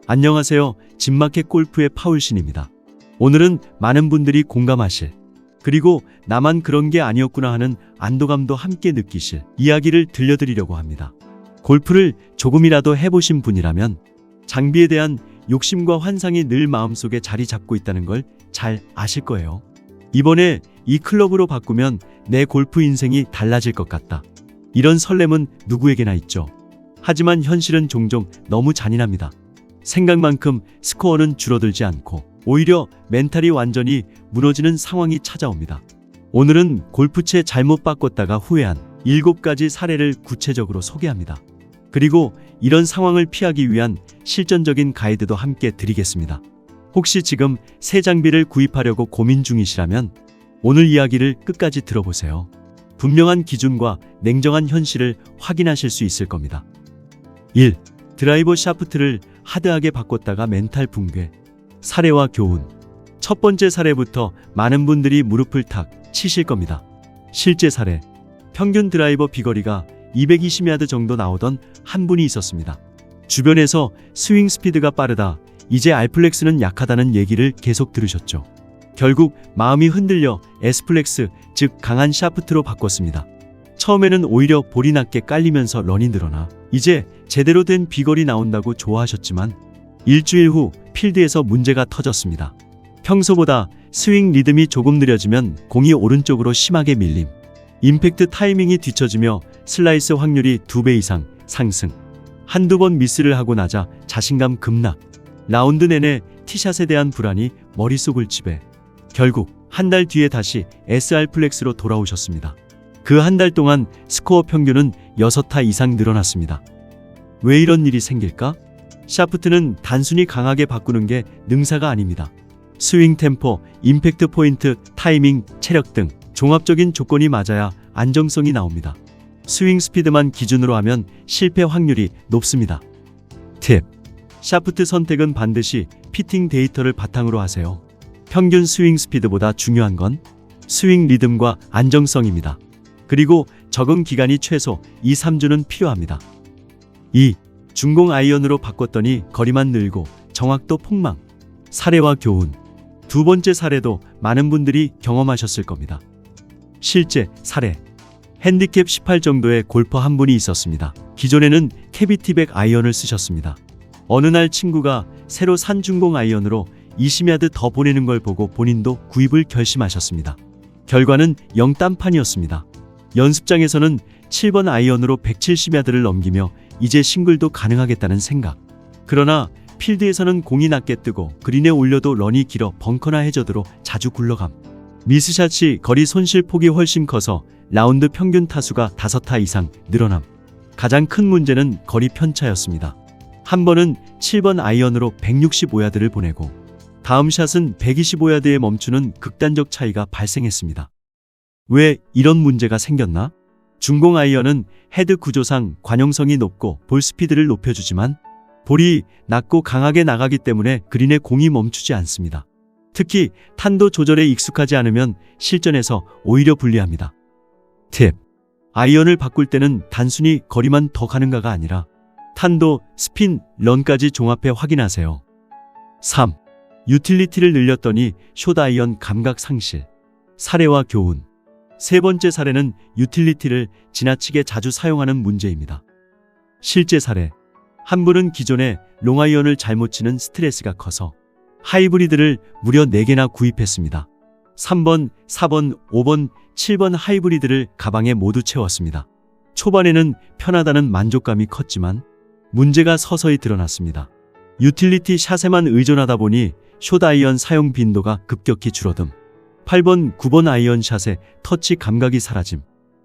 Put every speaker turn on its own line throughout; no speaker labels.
안녕하세요. 집마켓 골프의 파울신입니다. 오늘은 많은 분들이 공감하실, 그리고 나만 그런 게 아니었구나 하는 안도감도 함께 느끼실 이야기를 들려드리려고 합니다. 골프를 조금이라도 해보신 분이라면 장비에 대한 욕심과 환상이 늘 마음속에 자리 잡고 있다는 걸 잘 아실 거예요. 이번에 이 클럽으로 바꾸면 내 골프 인생이 달라질 것 같다. 이런 설렘은 누구에게나 있죠. 하지만 현실은 종종 너무 잔인합니다. 생각만큼 스코어는 줄어들지 않고 오히려 멘탈이 완전히 무너지는 상황이 찾아옵니다. 오늘은 골프채 잘못 바꿨다가 후회한 7가지 사례를 구체적으로 소개합니다. 그리고 이런 상황을 피하기 위한 실전적인 가이드도 함께 드리겠습니다. 혹시 지금 새 장비를 구입하려고 고민 중이시라면 오늘 이야기를 끝까지 들어보세요. 분명한 기준과 냉정한 현실을 확인하실 수 있을 겁니다. 1. 드라이버 샤프트를 하드하게 바꿨다가 멘탈 붕괴. 사례와 교훈. 첫 번째 사례부터 많은 분들이 무릎을 탁 치실 겁니다. 실제 사례. 평균 드라이버 비거리가 220야드 정도 나오던 한 분이 있었습니다. 주변에서 스윙 스피드가 빠르다, 이제 알플렉스는 약하다는 얘기를 계속 들으셨죠. 결국 마음이 흔들려 S플렉스, 즉 강한 샤프트로 바꿨습니다. 처음에는 오히려 볼이 낮게 깔리면서 런이 늘어나 이제 제대로 된 비거리 나온다고 좋아하셨지만 일주일 후 필드에서 문제가 터졌습니다. 평소보다 스윙 리듬이 조금 느려지면 공이 오른쪽으로 심하게 밀림, 임팩트 타이밍이 뒤처지며 슬라이스 확률이 2배 이상 상승, 한두 번 미스를 하고 나자 자신감 급락, 라운드 내내 티샷에 대한 불안이 머릿속을 지배, 결국 한 달 뒤에 다시 SR 플렉스로 돌아오셨습니다. 그 한 달 동안 스코어 평균은 6타 이상 늘어났습니다. 왜 이런 일이 생길까? 샤프트는 단순히 강하게 바꾸는 게 능사가 아닙니다. 스윙 템포, 임팩트 포인트, 타이밍, 체력 등 종합적인 조건이 맞아야 안정성이 나옵니다. 스윙 스피드만 기준으로 하면 실패 확률이 높습니다. 팁. 샤프트 선택은 반드시 피팅 데이터를 바탕으로 하세요. 평균 스윙 스피드보다 중요한 건 스윙 리듬과 안정성입니다. 그리고 적응 기간이 최소 2-3주는 필요합니다. 2. 중공 아이언으로 바꿨더니 거리만 늘고 정확도 폭망. 사례와 교훈. 두 번째 사례도 많은 분들이 경험하셨을 겁니다. 실제 사례. 핸디캡 18 정도의 골퍼 한 분이 있었습니다. 기존에는 캐비티백 아이언을 쓰셨습니다. 어느 날 친구가 새로 산 중공 아이언으로 20야드 더 보내는 걸 보고 본인도 구입을 결심하셨습니다. 결과는 0딴판이었습니다. 연습장에서는 7번 아이언으로 170야드를 넘기며 이제 싱글도 가능하겠다는 생각. 그러나 필드에서는 공이 낮게 뜨고 그린에 올려도 런이 길어 벙커나 해저드로 자주 굴러감. 미스샷이 거리 손실 폭이 훨씬 커서 라운드 평균 타수가 5타 이상 늘어남. 가장 큰 문제는 거리 편차였습니다. 한 번은 7번 아이언으로 165야드를 보내고 다음 샷은 125야드에 멈추는 극단적 차이가 발생했습니다. 왜 이런 문제가 생겼나? 중공 아이언은 헤드 구조상 관용성이 높고 볼 스피드를 높여주지만 볼이 낮고 강하게 나가기 때문에 그린에 공이 멈추지 않습니다. 특히 탄도 조절에 익숙하지 않으면 실전에서 오히려 불리합니다. 팁. 아이언을 바꿀 때는 단순히 거리만 더 가는가가 아니라 탄도, 스핀, 런까지 종합해 확인하세요. 3. 유틸리티를 늘렸더니 숏 아이언 감각 상실. 사례와 교훈. 세 번째 사례는 유틸리티를 지나치게 자주 사용하는 문제입니다. 실제 사례. 한 분은 기존에 롱아이언을 잘못 치는 스트레스가 커서 하이브리드를 무려 4개나 구입했습니다. 3번, 4번, 5번, 7번 하이브리드를 가방에 모두 채웠습니다. 초반에는 편하다는 만족감이 컸지만 문제가 서서히 드러났습니다. 유틸리티 샷에만 의존하다 보니 숏 아이언 사용 빈도가 급격히 줄어듦. 8번, 9번 아이언 샷에 터치 감각이 사라짐.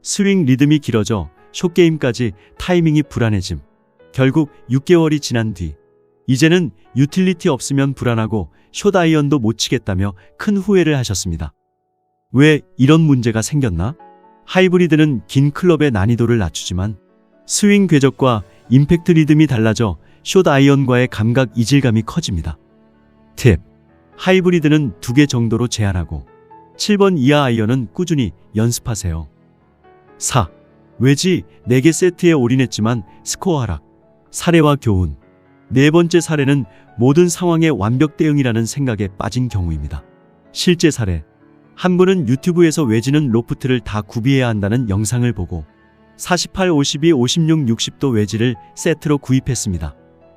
스윙 리듬이 길어져 숏게임까지 타이밍이 불안해짐. 결국 6개월이 지난 뒤 이제는 유틸리티 없으면 불안하고 숏 아이언도 못 치겠다며 큰 후회를 하셨습니다. 왜 이런 문제가 생겼나? 하이브리드는 긴 클럽의 난이도를 낮추지만 스윙 궤적과 임팩트 리듬이 달라져 숏 아이언과의 감각 이질감이 커집니다. 팁. 하이브리드는 2개 정도로 제한하고 7번 이하 아이언은 꾸준히 연습하세요. 4. 외지 4개 세트에 올인했지만 스코어 하락. 사례와 교훈. 네 번째 사례는 모든 상황에 완벽 대응이라는 생각에 빠진 경우입니다. 실제 사례. 한 분은 유튜브에서 외지는 로프트를 다 구비해야 한다는 영상을 보고 48, 52, 56, 60도 외지를 세트로 구입했습니다.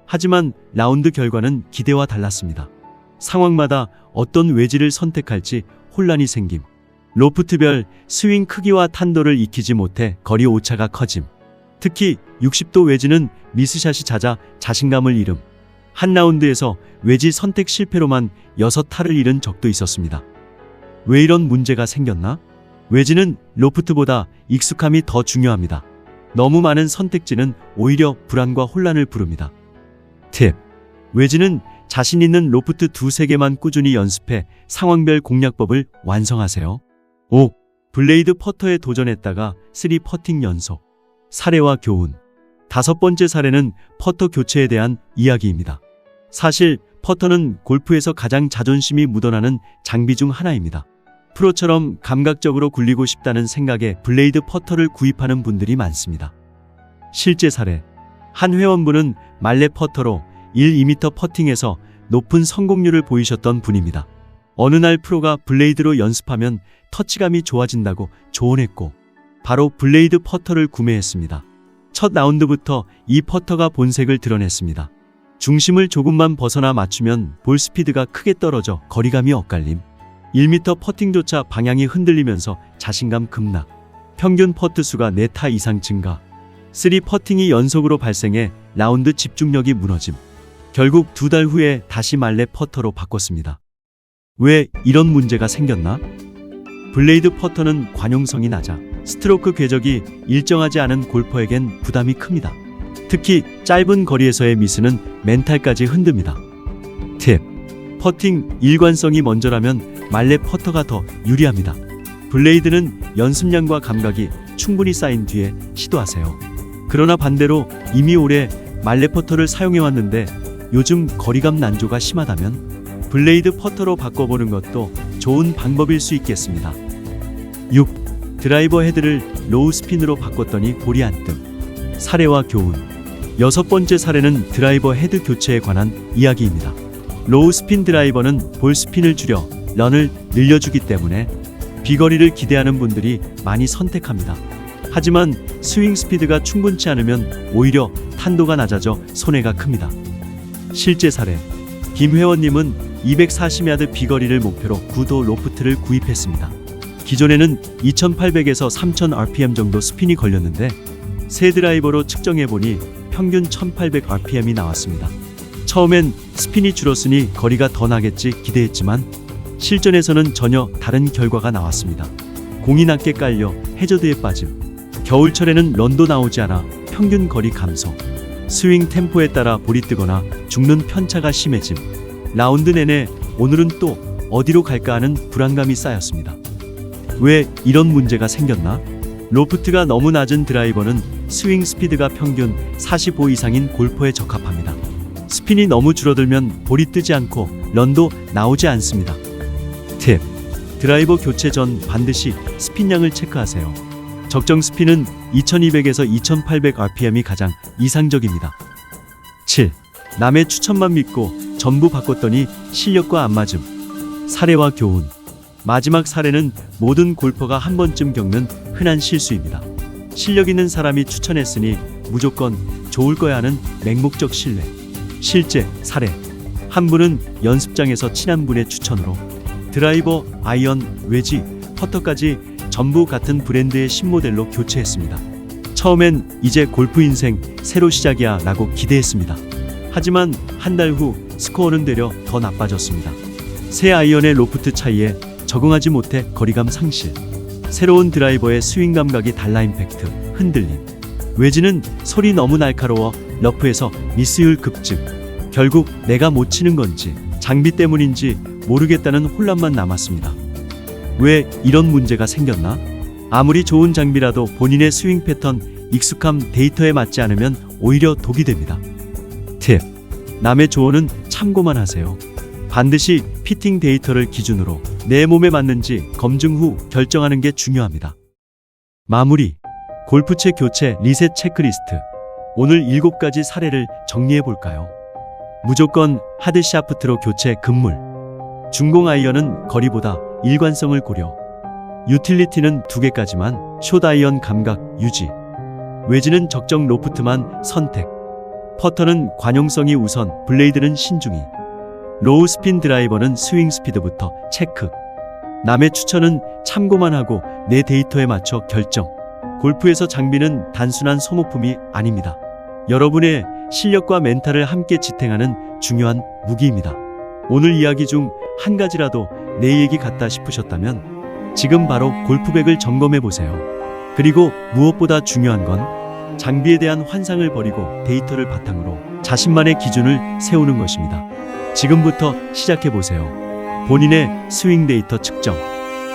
하지만 라운드 결과는 기대와 달랐습니다. 상황마다 어떤 외지를 선택할지 혼란이 생김. 로프트별 스윙 크기와 탄도를 익히지 못해 거리 오차가 커짐. 특히 60도 외지는 미스샷이 잦아 자신감을 잃음. 한 라운드에서 외지 선택 실패로만 6타를 잃은 적도 있었습니다. 왜 이런 문제가 생겼나? 외지는 로프트보다 익숙함이 더 중요합니다. 너무 많은 선택지는 오히려 불안과 혼란을 부릅니다. 팁. 외지는 자신 있는 로프트 2-3개만 꾸준히 연습해 상황별 공략법을 완성하세요. 5. 블레이드 퍼터에 도전했다가 3 퍼팅 연속. 사례와 교훈. 5번째 사례는 퍼터 교체에 대한 이야기입니다. 사실 퍼터는 골프에서 가장 자존심이 묻어나는 장비 중 하나입니다. 프로처럼 감각적으로 굴리고 싶다는 생각에 블레이드 퍼터를 구입하는 분들이 많습니다. 실제 사례. 한 회원분은 말레 퍼터로 1-2m 퍼팅에서 높은 성공률을 보이셨던 분입니다. 어느 날 프로가 블레이드로 연습하면 터치감이 좋아진다고 조언했고 바로 블레이드 퍼터를 구매했습니다. 첫 라운드부터 이 퍼터가 본색을 드러냈습니다. 중심을 조금만 벗어나 맞추면 볼 스피드가 크게 떨어져 거리감이 엇갈림. 1m 퍼팅조차 방향이 흔들리면서 자신감 급락. 평균 퍼트 수가 4타 이상 증가. 3 퍼팅이 연속으로 발생해 라운드 집중력이 무너짐. 결국 2달 후에 다시 말레 퍼터로 바꿨습니다. 왜 이런 문제가 생겼나? 블레이드 퍼터는 관용성이 낮아 스트로크 궤적이 일정하지 않은 골퍼에겐 부담이 큽니다. 특히 짧은 거리에서의 미스는 멘탈까지 흔듭니다. 팁. 퍼팅 일관성이 먼저라면 말레 퍼터가 더 유리합니다. 블레이드는 연습량과 감각이 충분히 쌓인 뒤에 시도하세요. 그러나 반대로 이미 오래 말레 퍼터를 사용해왔는데 요즘 거리감 난조가 심하다면 블레이드 퍼터로 바꿔보는 것도 좋은 방법일 수 있겠습니다. 6. 드라이버 헤드를 로우 스핀으로 바꿨더니 볼이 안 뜸. 사례와 교훈. 6번째 사례는 드라이버 헤드 교체에 관한 이야기입니다. 로우 스핀 드라이버는 볼 스핀을 줄여 런을 늘려주기 때문에 비거리를 기대하는 분들이 많이 선택합니다. 하지만 스윙 스피드가 충분치 않으면 오히려 탄도가 낮아져 손해가 큽니다. 실제 사례. 김 회원님은 240야드 비거리를 목표로 9도 로프트를 구입했습니다. 기존에는 2800에서 3000 rpm 정도 스핀이 걸렸는데 새 드라이버로 측정해보니 평균 1800 rpm이 나왔습니다. 처음엔 스핀이 줄었으니 거리가 더 나겠지 기대했지만 실전에서는 전혀 다른 결과가 나왔습니다. 공이 낮게 깔려 해저드에 빠짐. 겨울철에는 런도 나오지 않아 평균 거리 감소. 스윙 템포에 따라 볼이 뜨거나 죽는 편차가 심해짐. 라운드 내내 오늘은 또 어디로 갈까 하는 불안감이 쌓였습니다. 왜 이런 문제가 생겼나? 로프트가 너무 낮은 드라이버는 스윙 스피드가 평균 45 이상인 골퍼에 적합합니다. 스핀이 너무 줄어들면 볼이 뜨지 않고 런도 나오지 않습니다. 팁. 드라이버 교체 전 반드시 스핀량을 체크하세요. 적정 스핀은 2200에서 2800 rpm이 가장 이상적입니다. 7. 남의 추천만 믿고 전부 바꿨더니 실력과 안 맞음. 사례와 교훈. 마지막 사례는 모든 골퍼가 한 번쯤 겪는 흔한 실수입니다. 실력 있는 사람이 추천했으니 무조건 좋을 거야 하는 맹목적 신뢰. 실제 사례. 한 분은 연습장에서 친한 분의 추천으로 드라이버, 아이언, 외지, 퍼터까지 전부 같은 브랜드의 신모델로 교체했습니다. 처음엔 이제 골프 인생 새로 시작이야 라고 기대했습니다. 하지만 한 달 후 스코어는 되려 더 나빠졌습니다. 새 아이언의 로프트 차이에 적응하지 못해 거리감 상실. 새로운 드라이버의 스윙 감각이 달라 임팩트, 흔들림. 외지는 솔이 너무 날카로워 러프에서 미스율 급증. 결국 내가 못 치는 건지 장비 때문인지 모르겠다는 혼란만 남았습니다. 왜 이런 문제가 생겼나? 아무리 좋은 장비라도 본인의 스윙 패턴, 익숙함, 데이터에 맞지 않으면 오히려 독이 됩니다. 팁. 남의 조언은 참고만 하세요. 반드시 피팅 데이터를 기준으로 내 몸에 맞는지 검증 후 결정하는 게 중요합니다. 마무리. 골프채 교체 리셋 체크리스트. 오늘 7가지 사례를 정리해 볼까요? 무조건 하드 샤프트로 교체 금물. 중공 아이언은 거리보다 일관성을 고려. 유틸리티는 2개까지만 숏 아이언 감각 유지. 웨지는 적정 로프트만 선택. 퍼터는 관용성이 우선, 블레이드는 신중히. 로우 스핀 드라이버는 스윙 스피드부터 체크. 남의 추천은 참고만 하고 내 데이터에 맞춰 결정. 골프에서 장비는 단순한 소모품이 아닙니다. 여러분의 실력과 멘탈을 함께 지탱하는 중요한 무기입니다. 오늘 이야기 중 한 가지라도 내 얘기 같다 싶으셨다면 지금 바로 골프백을 점검해 보세요. 그리고 무엇보다 중요한 건 장비에 대한 환상을 버리고 데이터를 바탕으로 자신만의 기준을 세우는 것입니다. 지금부터 시작해 보세요. 본인의 스윙 데이터 측정,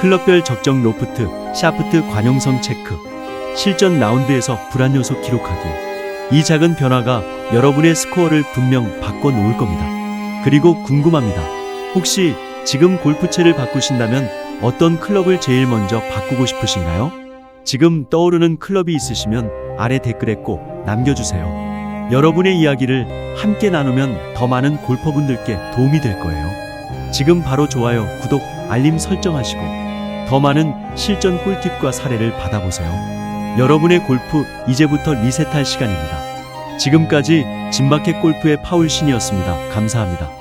클럽별 적정 로프트, 샤프트 관용성 체크, 실전 라운드에서 불안 요소 기록하기. 이 작은 변화가 여러분의 스코어를 분명 바꿔 놓을 겁니다. 그리고 궁금합니다. 혹시 지금 골프채를 바꾸신다면 어떤 클럽을 제일 먼저 바꾸고 싶으신가요? 지금 떠오르는 클럽이 있으시면 아래 댓글에 꼭 남겨주세요. 여러분의 이야기를 함께 나누면 더 많은 골퍼분들께 도움이 될 거예요. 지금 바로 좋아요, 구독, 알림 설정하시고 더 많은 실전 꿀팁과 사례를 받아보세요. 여러분의 골프 이제부터 리셋할 시간입니다. 지금까지 진마켓 골프의 파울 신이었습니다. 감사합니다.